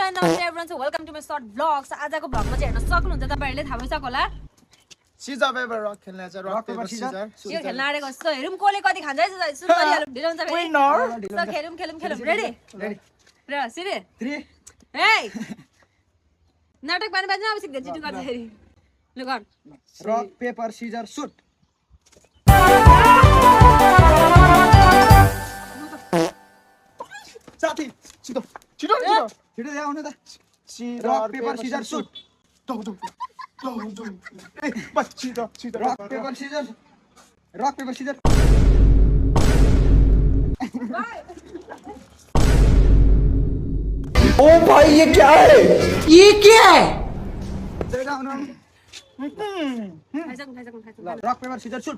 High नमस्ते everyone, so welcome to my short vlogs. आजको भ्लगमा चाहिँ हेर्न सक्नुहुन्छ, तपाईँहरूले थाहा भइसक्यो होला। सिजर पेपर रक खेल्ने छ। रक पेपर सिजर यो खेल्न आडेको छ। हेरौँ कसले कति खान्छ है। सुरु गरिहालौँ। ढिलो हुन्छ फेरि। सो खेलौँ। रेडी र सिरे 3 हे नाटक पानी बाज्नु अब सिक्दै चिटिङ गर्दाखेरि ल गर। Rock paper scissor shoot. साथी छिटो आउनु त। Rock paper scissor shoot. ए बस छिटो रक पेपर सिजर ओ भाई ये क्या है आउनु रक पेपर सिजर सुट।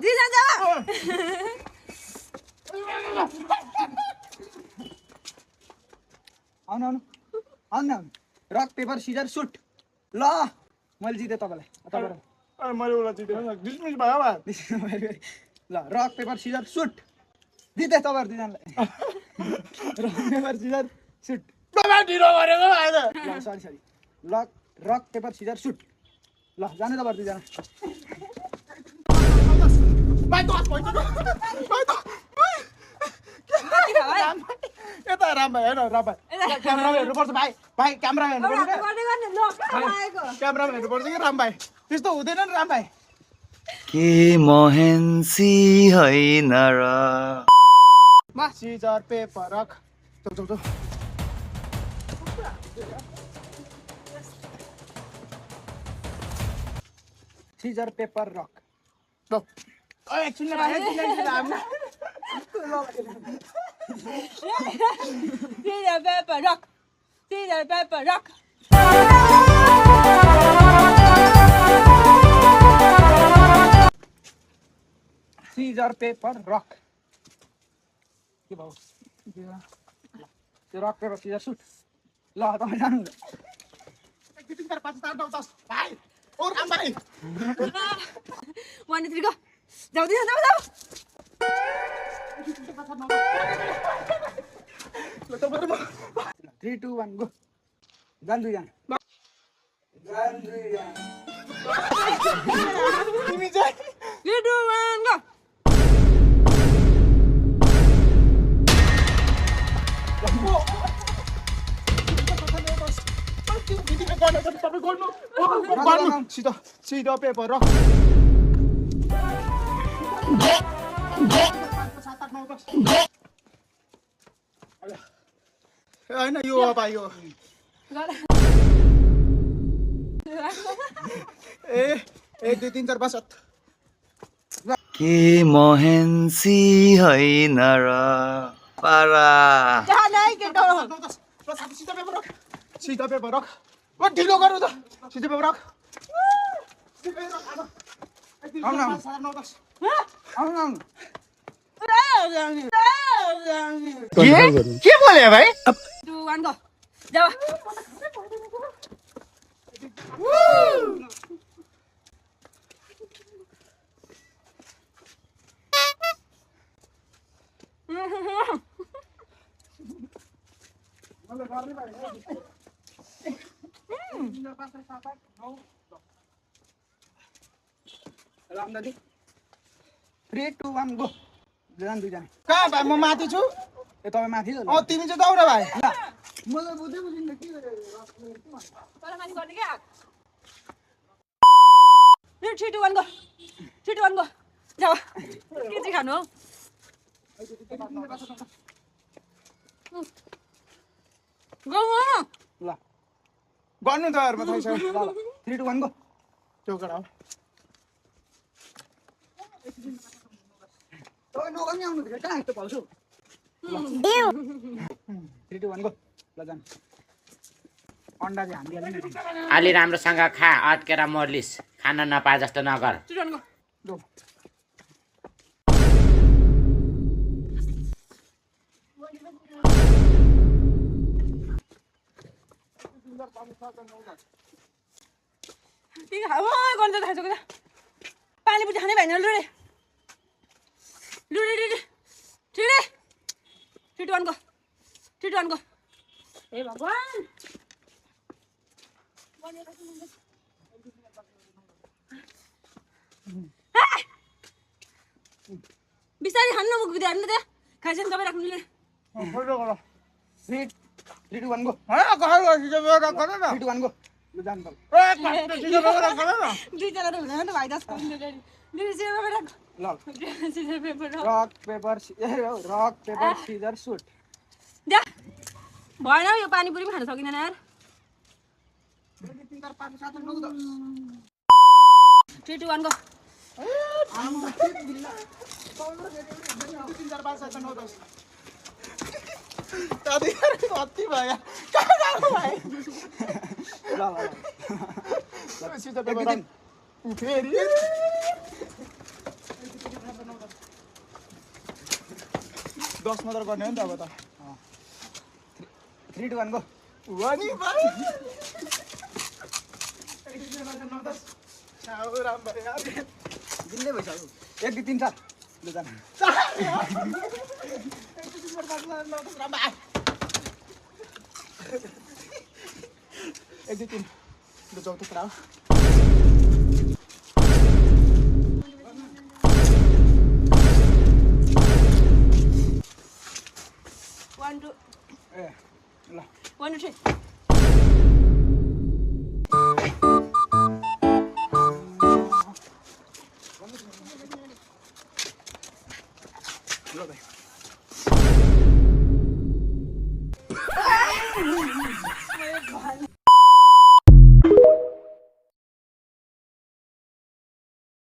जी जा आउनु रक पेपर सिजर सुट। ल मैले जिते तपाईँलाई मैले उसलाई जितेँ डिसमिस भयो बा ल रक पेपर सिजर सुट जिते तपाईँहरू दुईजनालाई। Rock paper scissor shoot. ढिलो गरेको आएर ल sorry rock paper scissor shoot. ल जानु तपाईँहरू दुईजना। यता राम भाइ हेर्न राम भाइ क्यामेरामा हेर्नुपर्छ भाइ क्यामेरामा हेर्नुपर्छ क्यामेरामा हेर्नुपर्छ कि राम भाइ त्यस्तो हुँदैन नि राम भाइ। के महेन्सी होइन र सिजर पेपर रक चौ सिजर पेपर रक। एकछिन Ram Caesar pepper rock. Scissor paper rock के भयो त्यो रक पेपर सिजर सुट। ल तपाईँ जानु। भाइ ओ राम भाइ 1 2 3 go. जाऊ 3 2 1 गो। जान दुईजना तिमी चाहिँ 3 2 1 go. सिधो पेपर रक होइन यो अब यो ए 1 2 3 4 5 7 के महेन्सी होइन र पारा सिधो पेपर रक ढिलो गर्नु त। सिधो पेपर रक के बोले भाइ 2 1 go. जाऊ रामदादी 3 2 1 गो। जान दुईजना। कहाँ भाइ म माथि छु। ए तपाईँ माथि ल। तिमी चाहिँ जाऊ न भाइ। मलाई बुझ्दै बुझिन्न के गरेर तल माथि गर्ने क्या 3 2 1 go. 3 2 1 go. जाऊ के चाहिँ खानु हौ। गौ ल गर्नु त यार थाहा छ 3 2 1 गो। चौकडा तपाईँ नगर्ने आउनु थियो कहाँ यस्तो पाउँछु। 3 2 1 गो। ल जान अन्डा चाहिँ हालिहाल्नु नि। अलि राम्रोसँग खा अड्केर मर्लिस खान नपाए जस्तो नगर। 3 2 1 go. गो। के खाऊ गर्नु थाहा छ पानी पुग्छ खानै भएन लु रे लु रे 3 2 1 go. 3, 2, 1 go हे भगवान बिस्तारै हान्नु मुख भित्र हान्नु त खाइसन तपाईँ राख्नुले 3, 2, 1 go. हाँ कहाँ गया सीधा बेटा करे ना 3, 2, 1 go. लु जानु त सीधा बेटा करे ना दुईजना त हुँदैन त भाइ 10 कम रेडी सिजर पेपर राख ल सिजर पेपर राख रक पेपर सिजर सुट द्या भएन यो पानीपुरी पनि खान सकिँदैन यार 3, 2, 1 go दादी कति भयो कहाँ जानु भाइ ल सीधा बेटा फेरि 10 मात्र गर्ने हो नि त अब त 3, 2, 1 go. वानी भाइ छाउ राम्रो यार दिल्लै भइसक्यो 1, 2, 3, 4 लु जानु 1, 2, 3 लु जाऊ त कराऊ 1, 2 ए ल 1, 2, 3 ल भाइ